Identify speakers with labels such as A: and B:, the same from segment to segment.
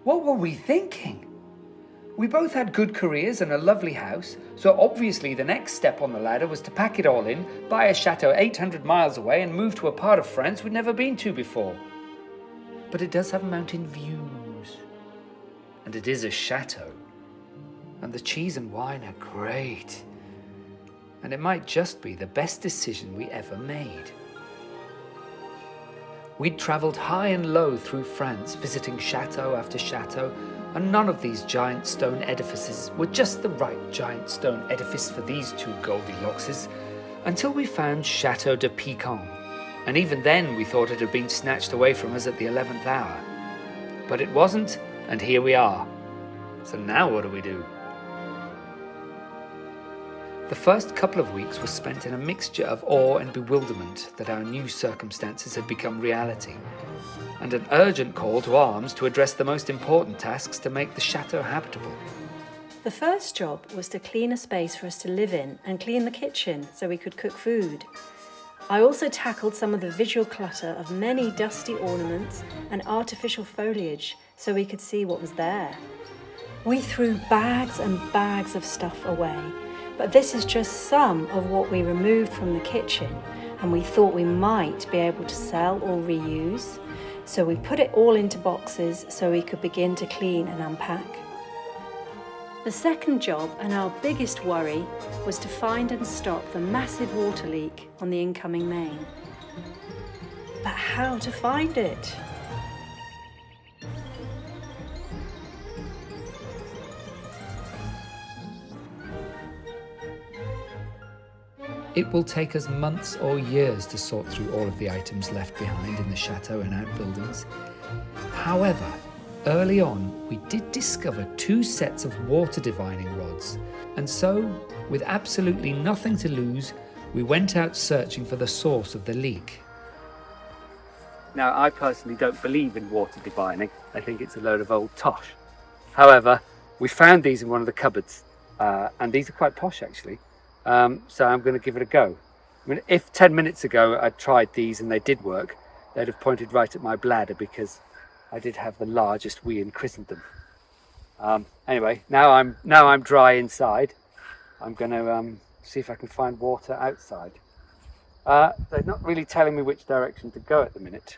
A: What were we thinking? We both had good careers and a lovely house, so obviously the next step on the ladder was to pack it all in, buy a chateau 800 miles away and move to a part of France we'd never been to before. But it does have mountain views. And it is a chateau. And the cheese and wine are great. And it might just be the best decision we ever made. We'd travelled high and low through France, visiting chateau after chateau, and none of these giant stone edifices were just the right giant stone edifice for these two Goldilockses, until we found Château de Pican. And even then we thought it had been snatched away from us at the 11th hour. But it wasn't, and here we are. So now what do we do? The first couple of weeks were spent in a mixture of awe and bewilderment that our new circumstances had become reality, and an urgent call to arms to address the most important tasks to make the chateau habitable.
B: The first job was to clean a space for us to live in and clean the kitchen so we could cook food. I also tackled some of the visual clutter of many dusty ornaments and artificial foliage so we could see what was there. We threw bags and bags of stuff away, but this is just some of what we removed from the kitchen and we thought we might be able to sell or reuse. So we put it all into boxes so we could begin to clean and unpack. The second job and our biggest worry was to find and stop the massive water leak on the incoming main. But how to find it?
A: It will take us months or years to sort through all of the items left behind in the chateau and outbuildings. However, early on, we did discover 2 sets of water divining rods, and so, with absolutely nothing to lose, we went out searching for the source of the leak. Now, I personally don't believe in water divining. I think it's a load of old tosh. However, we found these in one of the cupboards, and these are quite posh actually. So I'm going to give it a go. I mean, if 10 minutes ago I'd tried these and they did work, they'd have pointed right at my bladder because I did have the largest wee in Christendom. Anyway, now I'm dry inside. I'm going to see if I can find water outside. They're not really telling me which direction to go at the minute.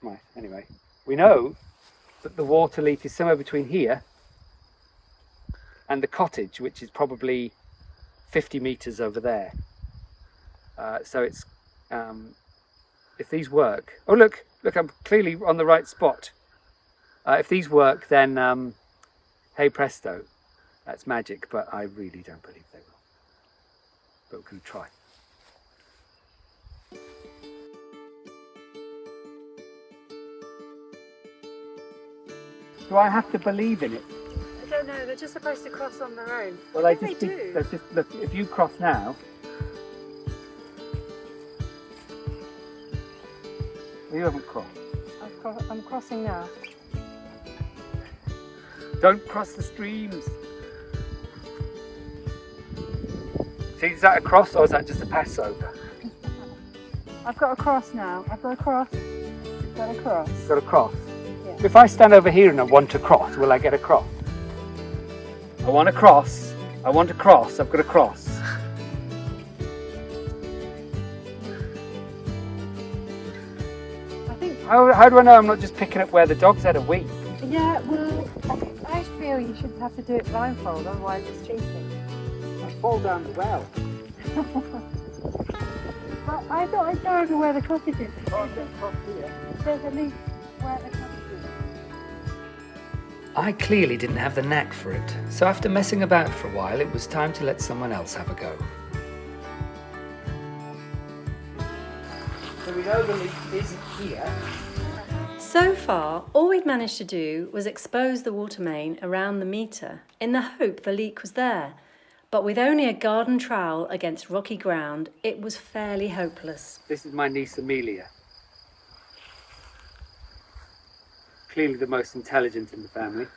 A: Right, anyway, we know that the water leak is somewhere between here and the cottage, which is probably 50 metres over there. So it's, if these work, oh look, I'm clearly on the right spot. If these work, then hey presto, that's magic, but I really don't believe they will. But we're going to try. Do I have to believe in it?
B: I don't know, they're just supposed to cross on their own.
A: Well, they do. Look, if you cross now, you haven't crossed.
B: I'm crossing now.
A: Don't cross the streams. See, is that a cross or is that just a Passover?
B: I've got a cross now. I've got a cross. Got a cross.
A: Got a cross?
B: Yeah.
A: If I stand over here and I want to cross, will I get a cross? I want to cross. I want to cross. I've got a cross.
B: I think.
A: How do I know I'm not just picking up where the dog's had a wee?
B: Yeah, well, I feel you should have to do it blindfold, otherwise it's cheating.
A: I fall down the well.
B: But I thought I don't know where the cottage is.
A: Oh, there's a cross here.
B: There's at least where the cottage is.
A: I clearly didn't have the knack for it, so after messing about for a while, it was time to let someone else have a go. So we know the leak isn't here.
B: So far, all we'd managed to do was expose the water main around the meter in the hope the leak was there. But with only a garden trowel against rocky ground, it was fairly hopeless.
A: This is my niece Amelia. Clearly the most intelligent in the family.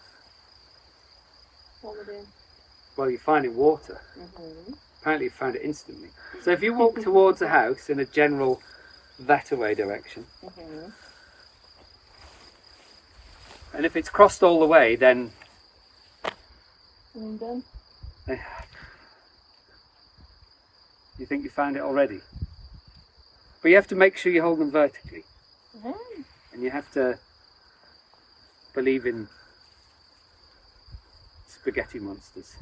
B: What we're doing?
A: Well, you're finding water.
B: Mm-hmm.
A: Apparently you found it instantly. So if you walk towards a house in a general that-away direction,
B: Mm-hmm.
A: And if it's crossed all the way, then
B: Done.
A: you think you found it already. But you have to make sure you hold them vertically. And you have to believe in spaghetti monsters.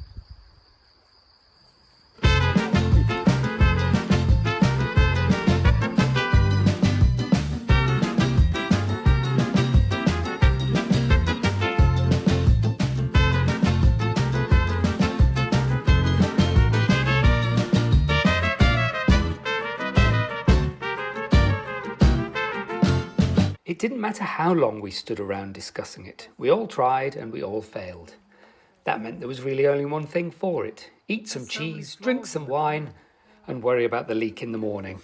A: It didn't matter how long we stood around discussing it. We all tried and we all failed. That meant there was really only one thing for it. Eat some cheese, drink some wine, and worry about the leak in the morning.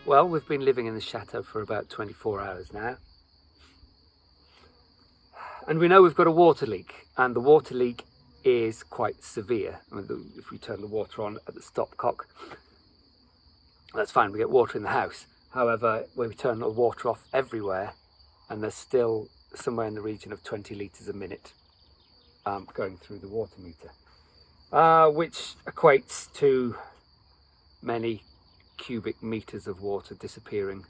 A: Well, we've been living in the chateau for about 24 hours now. And we know we've got a water leak, and the water leak is quite severe. I mean, if we turn the water on at the stopcock, that's fine, we get water in the house. However, when we turn the water off everywhere, and there's still somewhere in the region of 20 litres a minute going through the water meter, which equates to many cubic meters of water disappearing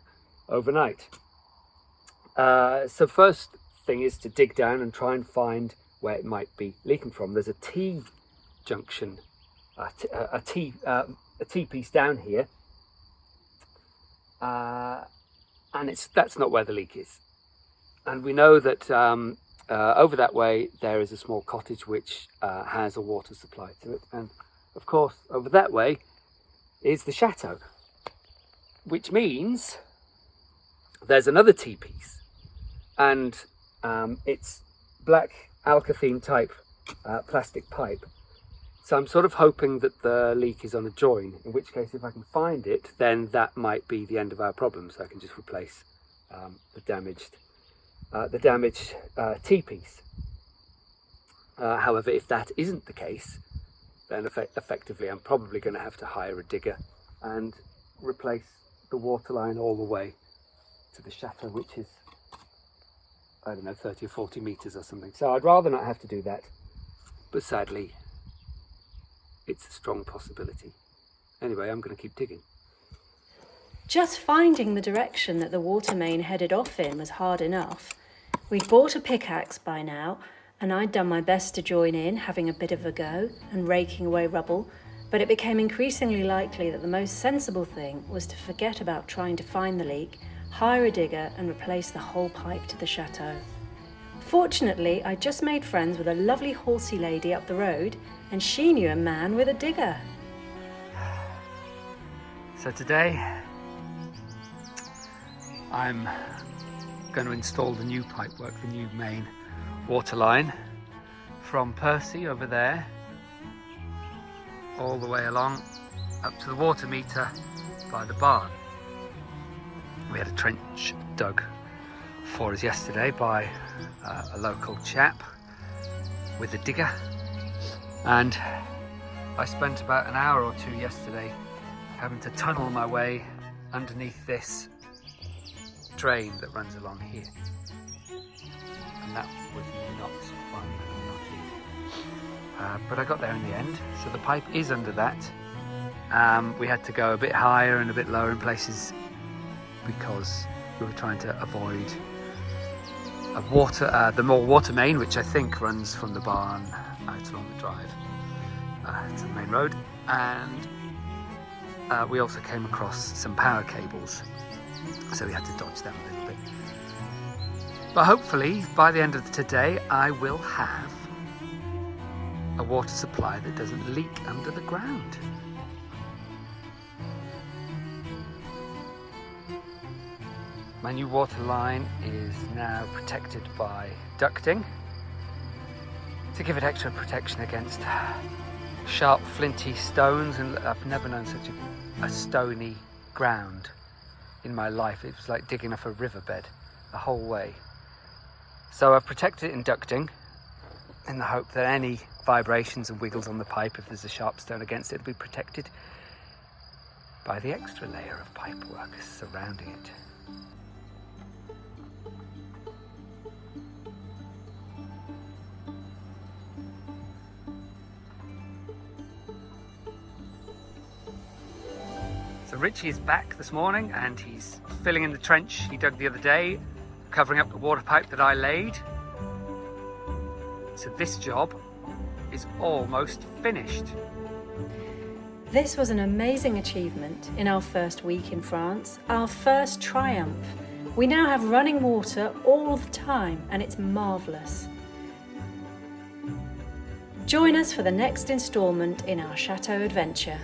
A: overnight. So first thing is to dig down and try and find where it might be leaking from. There's a T junction, a T piece down here, and that's not where the leak is. And we know that over that way there is a small cottage which has a water supply to it, and of course over that way is the chateau, which means there's another T-piece, and it's black alkathene type plastic pipe. So I'm sort of hoping that the leak is on a join, in which case if I can find it, then that might be the end of our problem, so I can just replace the damaged T-piece. However, if that isn't the case, then effectively I'm probably going to have to hire a digger and replace the water line all the way to the chateau, which is, I don't know, 30 or 40 meters or something. So I'd rather not have to do that, but sadly it's a strong possibility. Anyway, I'm going to keep digging.
B: Just finding the direction that the water main headed off in was hard enough. We'd bought a pickaxe by now, and I'd done my best to join in, having a bit of a go and raking away rubble, but it became increasingly likely that the most sensible thing was to forget about trying to find the leak, hire a digger and replace the whole pipe to the chateau. Fortunately, I just made friends with a lovely horsey lady up the road, and she knew a man with a digger.
A: So today I'm going to install the new pipework, the new main water line from Percy over there all the way along up to the water meter by the barn. We had a trench dug for us yesterday by a local chap with a digger, and I spent about an hour or two yesterday having to tunnel my way underneath this drain that runs along here, and that was not fun and not easy. But I got there in the end, so the pipe is under that. We had to go a bit higher and a bit lower in places because we were trying to avoid the more water main, which I think runs from the barn out along the drive to the main road, and we also came across some power cables, so we had to dodge them a little bit. But hopefully by the end of today I will have a water supply that doesn't leak under the ground. My new water line is now protected by ducting to give it extra protection against sharp flinty stones, and I've never known such a stony ground in my life. It was like digging up a riverbed. the whole way. So I've protected it in ducting in the hope that any vibrations and wiggles on the pipe, if there's a sharp stone against it, will be protected by the extra layer of pipework surrounding it. So Richie is back this morning and he's filling in the trench he dug the other day, covering up the water pipe that I laid. So this job is almost finished.
B: This was an amazing achievement in our first week in France, our first triumph. We now have running water all the time and it's marvellous. Join us for the next instalment in our chateau adventure.